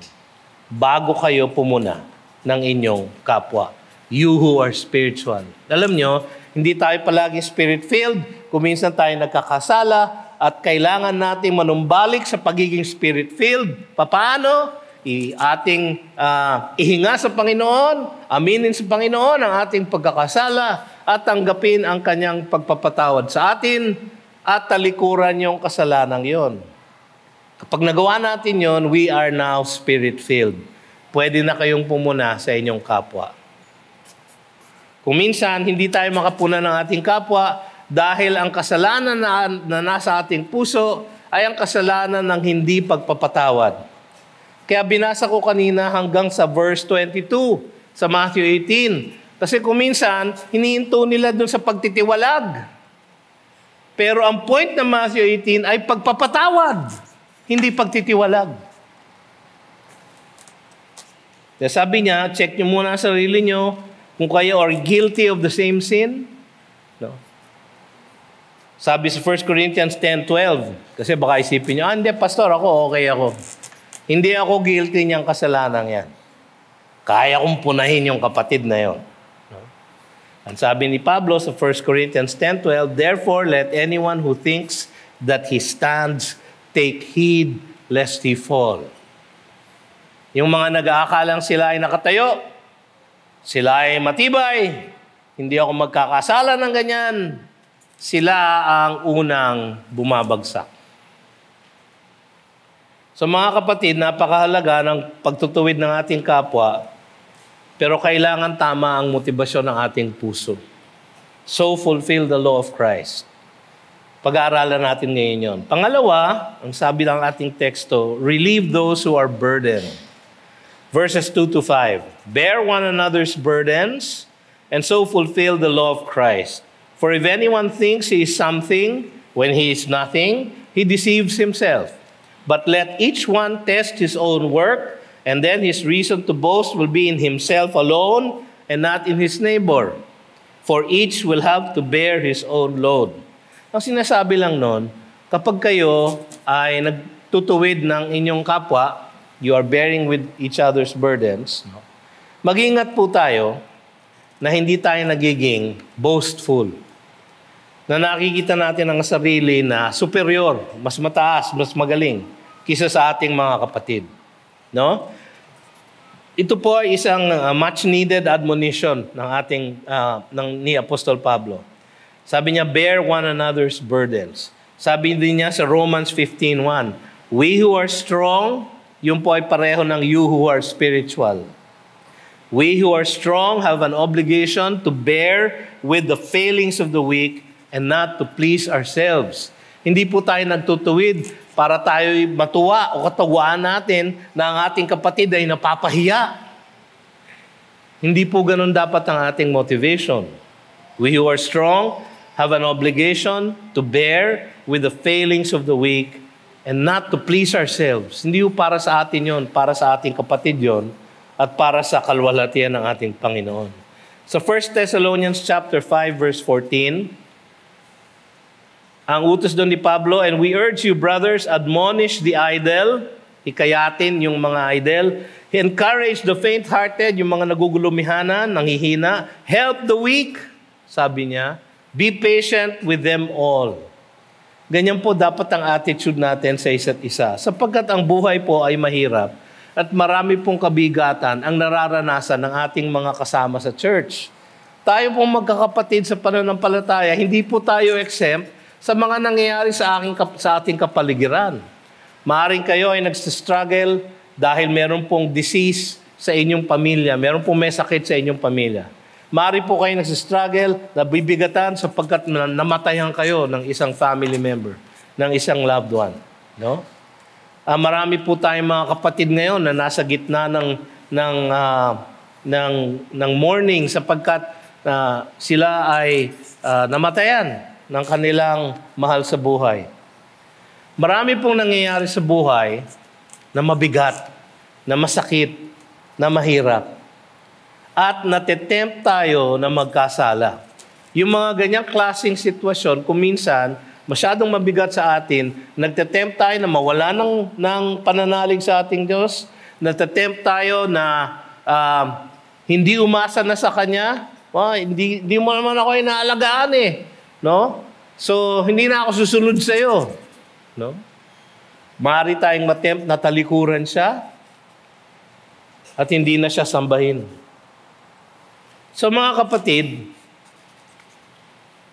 bago kayo pumuna ng inyong kapwa. You who are spiritual. Alam nyo, hindi tayo palagi spirit-filled. Kuminsan tayo nagkakasala at kailangan natin manumbalik sa pagiging spirit-filled. Paano? Ating ihinga sa Panginoon, aminin sa Panginoon ang ating pagkakasala at tanggapin ang kanyang pagpapatawad sa atin at talikuran yung kasalanan yon. Kapag nagawa natin yon, we are now spirit-filled. Pwede na kayong pumuna sa inyong kapwa. Kung minsan, hindi tayo makapuna ng ating kapwa dahil ang kasalanan na nasa ating puso ay ang kasalanan ng hindi pagpapatawad. Kaya binasa ko kanina hanggang sa verse 22 sa Matthew 18. Kasi kung minsan, hinihinto nila dun sa pagtitiwalag. Pero ang point ng Matthew 18 ay pagpapatawad, hindi pagtitiwalag. Kaya sabi niya, check nyo muna ang sarili nyo kung kayo are guilty of the same sin. No? Sabi sa 1 Corinthians 10:12, kasi baka isipin nyo, hindi, pastor, okay ako. Hindi ako guilty niyang kasalanan yan. Kaya kong punahin yung kapatid na yon. No? Ang sabi ni Pablo sa 1 Corinthians 10:12, therefore let anyone who thinks that he stands take heed lest he fall. Yung mga nag-aakalang sila ay nakatayo, sila ay matibay, hindi ako magkakasala ng ganyan, sila ang unang bumabagsak. So mga kapatid, napakahalaga ng pagtutuwid ng ating kapwa, pero kailangan tama ang motibasyon ng ating puso. So fulfill the law of Christ. Pag-aaralan natin ngayon yon. Pangalawa, ang sabi ng ating teksto, relieve those who are burdened. Verses 2 to 5. Bear one another's burdens, and so fulfill the law of Christ. For if anyone thinks he is something when he is nothing, he deceives himself. But let each one test his own work, and then his reason to boast will be in himself alone and not in his neighbor. For each will have to bear his own load. Ang sinasabi lang nun, kapag kayo ay nagtutuwid ng inyong kapwa, you are bearing with each other's burdens, no? Mag-ingat po tayo na hindi tayo nagiging boastful. Na nakikita natin ang sarili na superior, mas mataas, mas magaling kisa sa ating mga kapatid. No? Ito po ay isang much needed admonition ng ating ni Apostol Pablo. Sabi niya, bear one another's burdens. Sabi din niya sa Romans 15:1, we who are strong, yung po ay pareho ng you who are spiritual. We who are strong have an obligation to bear with the failings of the weak and not to please ourselves. Hindi po tayo nagtutuwid para tayo matuwa o katawaan natin na ang ating kapatid ay napapahiya. Hindi po ganun dapat ang ating motivation. We who are strong have an obligation to bear with the failings of the weak and not to please ourselves. Hindi po para sa atin yon, para sa ating kapatid yon, at para sa kalwalhatian ng ating Panginoon. Sa 1 Thessalonians chapter 5 verse 14, Ang utos doon ni Pablo, and we urge you, brothers, admonish the idle, hikayatin yung mga idle, encourage the faint-hearted, yung mga nagugulumihanan, nanghihina, help the weak, sabi niya, be patient with them all. Ganyan po dapat ang attitude natin sa isa't isa. Sapagkat ang buhay po ay mahirap at marami pong kabigatan ang nararanasan ng ating mga kasama sa church. Tayo pong magkakapatid sa pananampalataya, hindi po tayo exempt sa mga nangyayari sa ating kapaligiran. Maaring kayo ay nagsistruggle dahil meron pong disease sa inyong pamilya, meron pong may sakit sa inyong pamilya. Maaari po kayo nagsistruggle, nabibigatan sapagkat namatayan kayo ng isang family member, ng isang loved one. No? Marami po tayong mga kapatid ngayon na nasa gitna ng mourning sapagkat sila ay namatayan ng kanilang mahal sa buhay. Marami pong nangyayari sa buhay na mabigat, na masakit, na mahirap. At natetempt tayo na magkasala. Yung mga ganyang klaseng sitwasyon, kung minsan, masyadong mabigat sa atin, nagtetempt tayo na mawala ng pananalig sa ating Diyos, nagtetempt tayo na hindi umasa na sa Kanya, hindi mo naman ako inaalagaan eh. No? So, hindi na ako susunod sa iyo. No? Maaari tayong matempt na talikuran siya at hindi na siya sambahin. So, mga kapatid,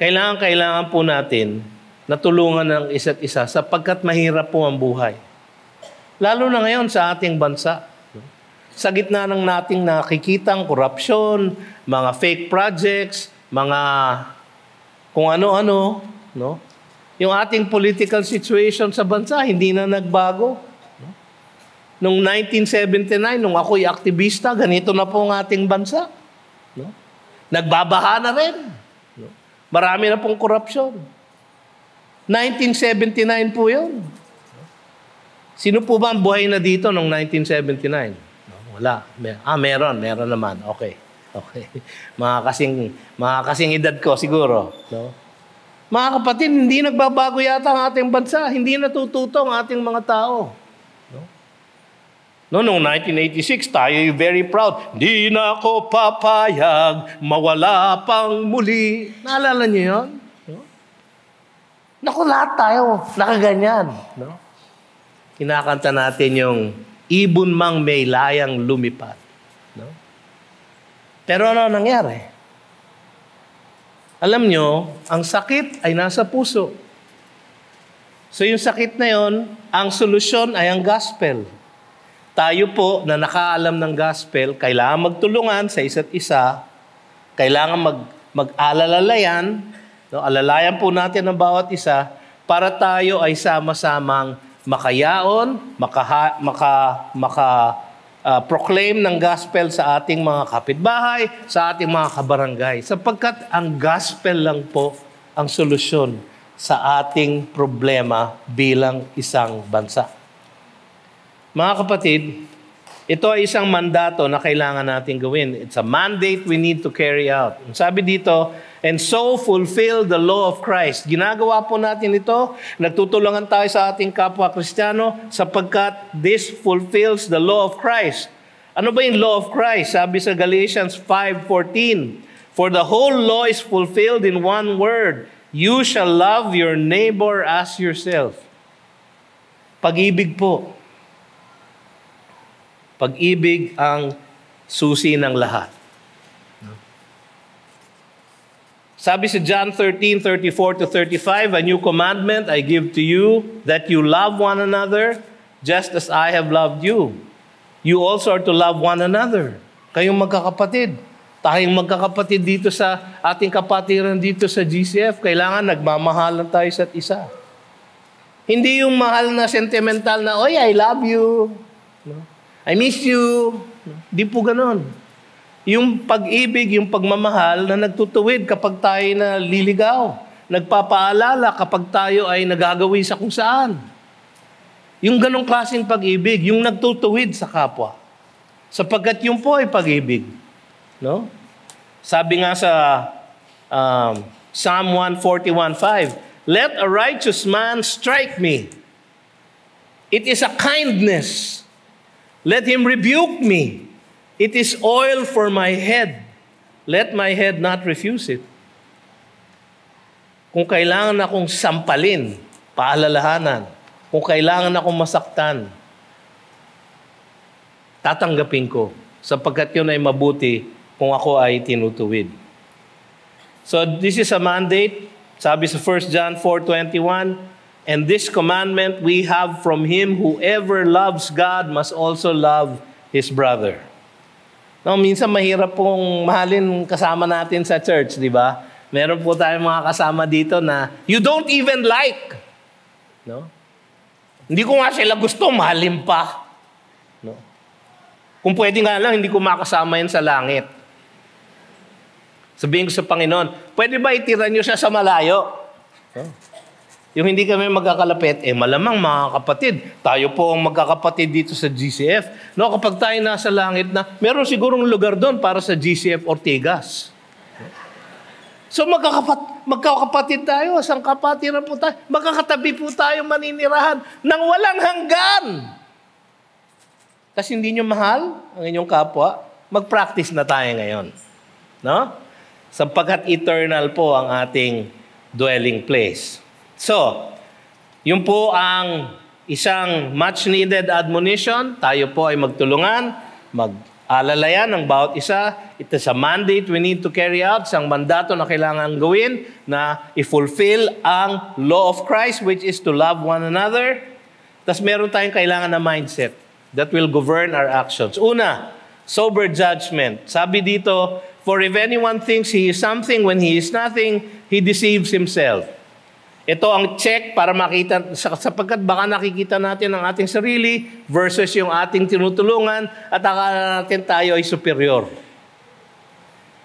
kailangan po natin na tulungan ng isa't isa sapagkat mahirap po ang buhay. Lalo na ngayon sa ating bansa. No? Sa gitna ng nating nakikitang korupsyon, mga fake projects, mga kung ano-ano, no? Yung ating political situation sa bansa, hindi na nagbago. No? Noong 1979, nung ako'y aktivista, ganito na po ang ating bansa. No? Nagbabaha na rin. No? Marami na pong korupsyon. 1979 po yun. Sino po ba ang buhay na dito noong 1979? No, wala. Meron naman. Okay. Mga kasing edad ko siguro, no? Mga kapatid, hindi nagbabago yata ang ating bansa, hindi natututo ang ating mga tao. No, noong 1986, tayo very proud. Di na ako papayag, mawala pang muli. Naalala niyo yun? No? Naku, lahat tayo nakaganyan. No? Kinakanta natin yung ibon mang may layang lumipad. No? Pero ano nangyari? Alam nyo, ang sakit ay nasa puso. So yung sakit na yon, ang solusyon ay ang gospel. Tayo po na nakaalam ng gospel, kailangan magtulungan sa isa't isa, kailangan mag-alalayan, no? Alalayan po natin ang bawat isa para tayo ay sama-samang makayaon, proclaim ng gospel sa ating mga kapitbahay, sa ating mga kabarangay. Sapagkat ang gospel lang po ang solusyon sa ating problema bilang isang bansa. Mga kapatid, ito ay isang mandato na kailangan natin gawin. It's a mandate we need to carry out. Sabi dito, and so fulfill the law of Christ. Ginagawa po natin ito, nagtutulungan tayo sa ating kapwa Kristiyano sapagkat this fulfills the law of Christ. Ano ba yung law of Christ? Sabi sa Galatians 5:14, for the whole law is fulfilled in one word, you shall love your neighbor as yourself. Pag-ibig po. Pag-ibig ang susi ng lahat. Sabi sa John 13:34-35, a new commandment I give to you, that you love one another just as I have loved you. You also are to love one another. Kayong magkakapatid. Tayong magkakapatid dito sa ating kapatiran dito sa GCF, kailangan nagmamahalan tayo sa isa. Hindi yung mahal na sentimental na, oy, I love you. No? I miss you. Di po ganon. Yung pag-ibig, yung pagmamahal na nagtutuwid kapag tayo na liligaw. Nagpapaalala kapag tayo ay nagagawi sa kung saan. Yung ganong klaseng pag-ibig, yung nagtutuwid sa kapwa. Sapagkat yung po ay pag-ibig. No? Sabi nga sa Psalm 141:5, Let a righteous man strike me. It is a kindness. Let him rebuke me. It is oil for my head. Let my head not refuse it. Kung kailangan akong sampalin, paalalahanan, kung kailangan akong masaktan, tatanggapin ko, sapagkat yun ay mabuti kung ako ay tinutuwid. So this is a mandate. Sabi sa 1 John 4:21, and this commandment we have from him, whoever loves God must also love his brother. No, minsan mahirap pong mahalin kasama natin sa church, di ba? Meron po tayong mga kasama dito na you don't even like. No? Hindi ko nga sila gusto, mahalin pa. No? Kung pwede nga lang, hindi ko makasama yan sa langit. Sabihin ko sa Panginoon, pwede ba itira nyo siya sa malayo? No? Yung hindi kami magkakalapit, malamang mga kapatid, tayo po ang magkakapatid dito sa GCF. No, kapag tayo nasa langit na, meron sigurong lugar doon para sa GCF Ortigas. So magkakapatid tayo, isang kapatiran po tayo, magkakatabi po tayo maninirahan ng walang hanggan. Kasi hindi nyo mahal ang inyong kapwa, mag-practice na tayo ngayon. No? Sapagkat eternal po ang ating dwelling place. So, yun po ang isang much-needed admonition. Tayo po ay magtulungan, mag-alalayan ng bawat isa. It is a mandate we need to carry out, isang mandato na kailangan gawin na i-fulfill ang law of Christ, which is to love one another. Tapos meron tayong kailangan na mindset that will govern our actions. Una, sober judgment. Sabi dito, for if anyone thinks he is something when he is nothing, he deceives himself. Ito ang check para makita, sapagkat baka nakikita natin ang ating sarili versus yung ating tinutulungan at akala natin tayo ay superior.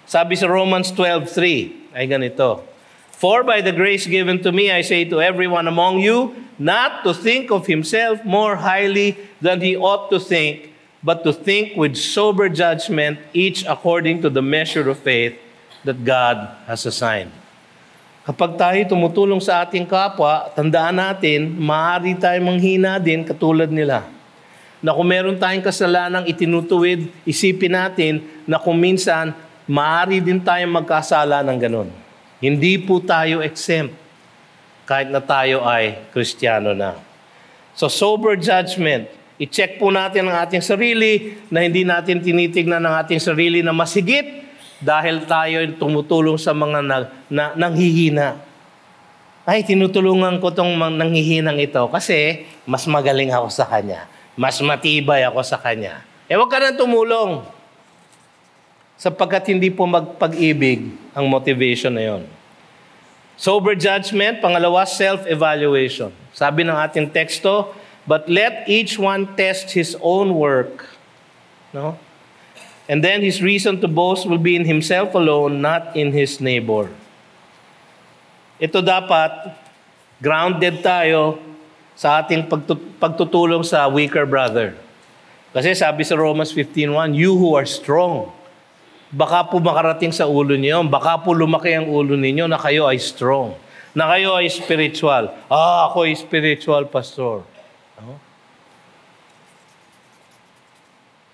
Sabi sa Romans 12:3 ay ganito, for by the grace given to me, I say to everyone among you, not to think of himself more highly than he ought to think, but to think with sober judgment, each according to the measure of faith that God has assigned. Kapag tayo tumutulong sa ating kapwa, tandaan natin, maaari tayong manghina din katulad nila. Na kung meron tayong kasalanang itinutuwid, isipin natin na kung minsan, maaari din tayong magkasala ng ganun. Hindi po tayo exempt kahit na tayo ay Kristiyano na. So sober judgment, i-check po natin ang ating sarili na hindi natin tinitignan ang ating sarili na masigit dahil tayo tumutulong sa mga nanghihina. Ay, tinutulungan ko itong nanghihinang ito kasi mas magaling ako sa kanya. Mas matibay ako sa kanya. Huwag ka na tumulong. Sapagkat hindi po magpag-ibig ang motivation na yon. Sober judgment, pangalawa, self-evaluation. Sabi ng ating teksto, but let each one test his own work. No? And then his reason to boast will be in himself alone, not in his neighbor. Ito dapat, grounded tayo sa ating pagtutulong sa weaker brother. Kasi sabi sa Romans 15:1, you who are strong. Baka po makarating sa ulo niyo, baka po lumaki ang ulo ninyo na kayo ay strong, na kayo ay spiritual. Ako ay spiritual, pastor. No?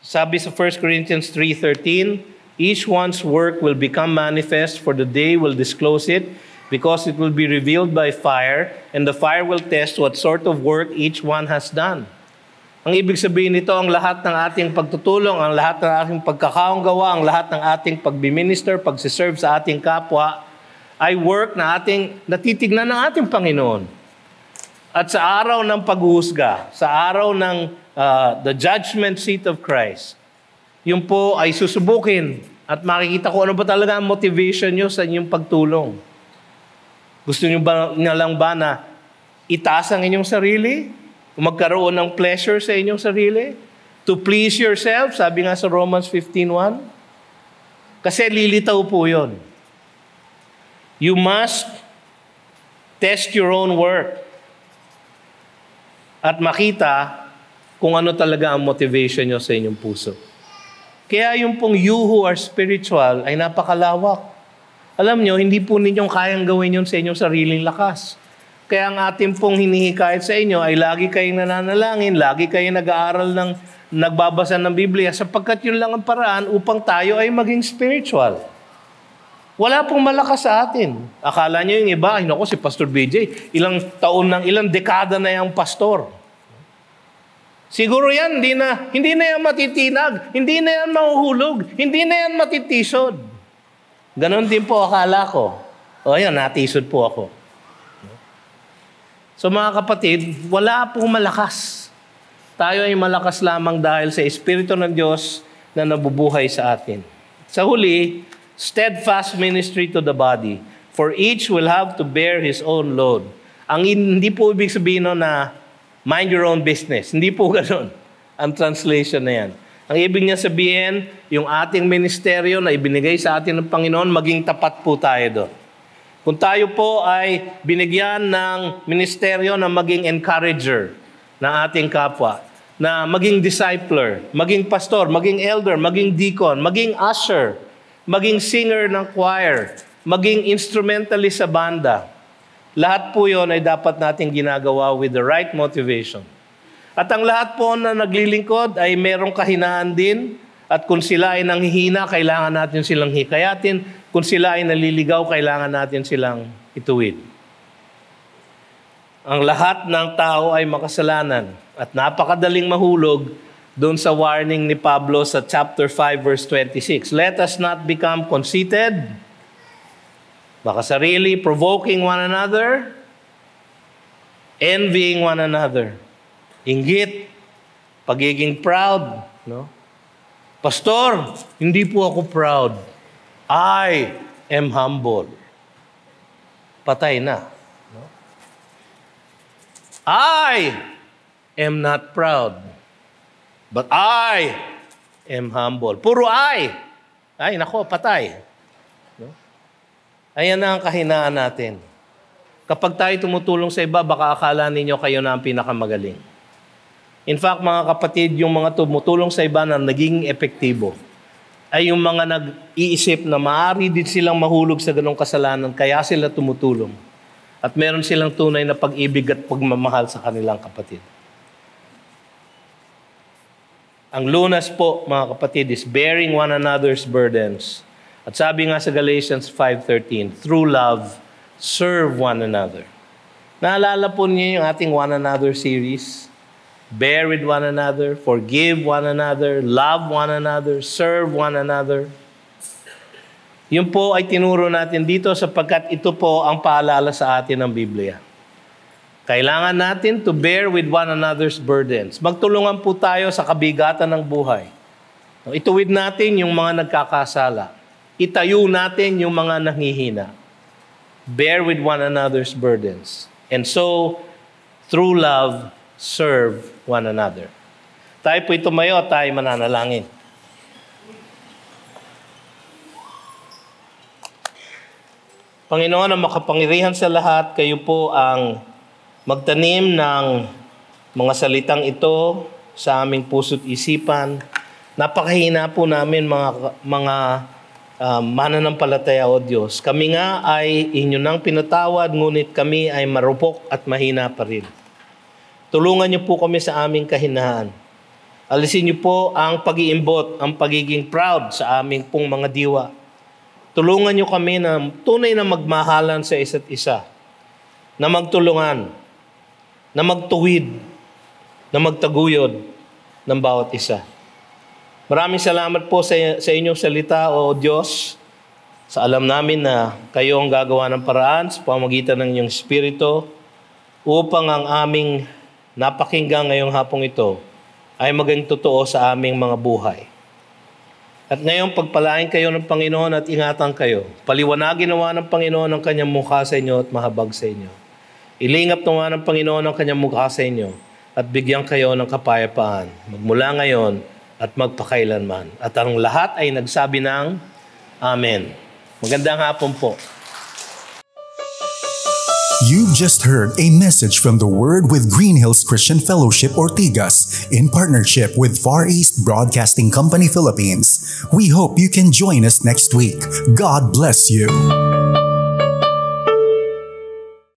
Sabi sa 1 Corinthians 3:13, each one's work will become manifest, for the day will disclose it, because it will be revealed by fire, and the fire will test what sort of work each one has done. Ang ibig sabihin nito, ang lahat ng ating pagtutulong, ang lahat ng ating pagkakaunggawa, ang lahat ng ating pagbiminister, pagsiserve sa ating kapwa, ay work na ating natitignan ng ating Panginoon. At sa araw ng paghuhusga, sa araw ng the judgment seat of Christ, yun po ay susubukin at makikita ko ano ba talaga ang motivation nyo sa inyong pagtulong. Gusto nyo ba lang ba na itaas ang inyong sarili? Magkaroon ng pleasure sa inyong sarili? To please yourself? Sabi nga sa Romans 15:1. Kasi lilitaw po yun. You must test your own work at makita kung ano talaga ang motivation nyo sa inyong puso. Kaya yung pong you who are spiritual ay napakalawak. Alam nyo, hindi po ninyong kayang gawin yun sa inyong sariling lakas. Kaya ang ating pong hinihikayat sa inyo ay lagi kayong nananalangin, lagi kayong nag-aaral nagbabasa ng Biblia, sapagkat yun lang ang paraan upang tayo ay maging spiritual. Wala pong malakas sa atin. Akala nyo yung iba, ako si Pastor BJ, ilang dekada na yung pastor. Siguro yan, hindi na yan matitinag, hindi na yan mahuhulog, hindi na yan matitisod. Ganon din po akala ko. O yan, natisod po ako. So mga kapatid, wala pong malakas. Tayo ay malakas lamang dahil sa Espiritu ng Diyos na nabubuhay sa atin. Sa huli, steadfast ministry to the body. For each will have to bear his own load. Hindi po ibig sabihin na mind your own business. Hindi po ganoon ang translation na yan. Ang ibig niya sabihin, yung ating ministeryo na ibinigay sa atin ng Panginoon, maging tapat po tayo doon. Kung tayo po ay binigyan ng ministeryo na maging encourager ng ating kapwa, na maging discipler, maging pastor, maging elder, maging deacon, maging usher, maging singer ng choir, maging instrumentalist sa banda, lahat po yun ay dapat nating ginagawa with the right motivation. At ang lahat po na naglilingkod ay merong kahinaan din, at kung sila ay nanghihina, kailangan natin silang hikayatin. Kung sila ay naliligaw, kailangan natin silang ituwid. Ang lahat ng tao ay makasalanan at napakadaling mahulog doon sa warning ni Pablo sa chapter 5 verse 26. Let us not become conceited, makasarili, provoking one another, envying one another, inggit, pagiging proud, no? Pastor, hindi po ako proud. I am humble. Patay na. No? I am not proud, but I am humble. Puro I. Ay, nako, patay. No? Ayan na ang kahinaan natin. Kapag tayo tumutulong sa iba, baka akala ninyo kayo na ang pinakamagaling. In fact, mga kapatid, yung mga tumutulong sa iba na naging epektibo ay yung mga nag-iisip na maaari din silang mahulog sa ganong kasalanan, kaya sila tumutulong. At meron silang tunay na pag-ibig at pagmamahal sa kanilang kapatid. Ang lunas po, mga kapatid, is bearing one another's burdens. At sabi nga sa Galatians 5:13, through love, serve one another. Naalala po niyo yung ating one another series? Bear with one another, forgive one another, love one another, serve one another. Yun po ay tinuro natin dito sapagkat ito po ang paalala sa atin ng Biblia. Kailangan natin to bear with one another's burdens. Magtulungan po tayo sa kabigatan ng buhay. Ituwid natin yung mga nagkakasala. Itayo natin yung mga nanghihina. Bear with one another's burdens. And so, through love, serve one another. Tayo po tumayo at tayo mananalangin. Panginoon, ang makapangyarihan sa lahat, kayo po ang magtanim ng mga salitang ito sa aming puso't isipan. Napakahina po namin mga mananampalataya, O Diyos. Kami nga ay inyo nang pinatawad, ngunit kami ay marupok at mahina pa rin. Tulungan niyo po kami sa aming kahinaan. Alisin niyo po ang pag-iimbot, ang pagiging proud sa aming pong mga diwa. Tulungan niyo kami na tunay na magmahalan sa isa't isa, na magtulungan, na magtuwid, na magtaguyod ng bawat isa. Maraming salamat po sa inyong salita, O Diyos. Sa alam namin na kayo ang gagawa ng paraan sa pamamagitan ng inyong Espiritu upang ang aming napakinggan ngayong hapong ito ay maging totoo sa aming mga buhay. At ngayon, pagpalain kayo ng Panginoon at ingatan kayo. Paliwanagin nawa ng Panginoon ang kanyang mukha sa inyo at mahabag sa inyo. Ilingap nawa ng Panginoon ang kanyang mukha sa inyo at bigyan kayo ng kapayapaan magmula ngayon at magpakailanman. At ang lahat ay nagsabi ng Amen. Magandang hapon po. You've just heard a message from the Word with Green Hills Christian Fellowship Ortigas in partnership with Far East Broadcasting Company Philippines. We hope you can join us next week. God bless you.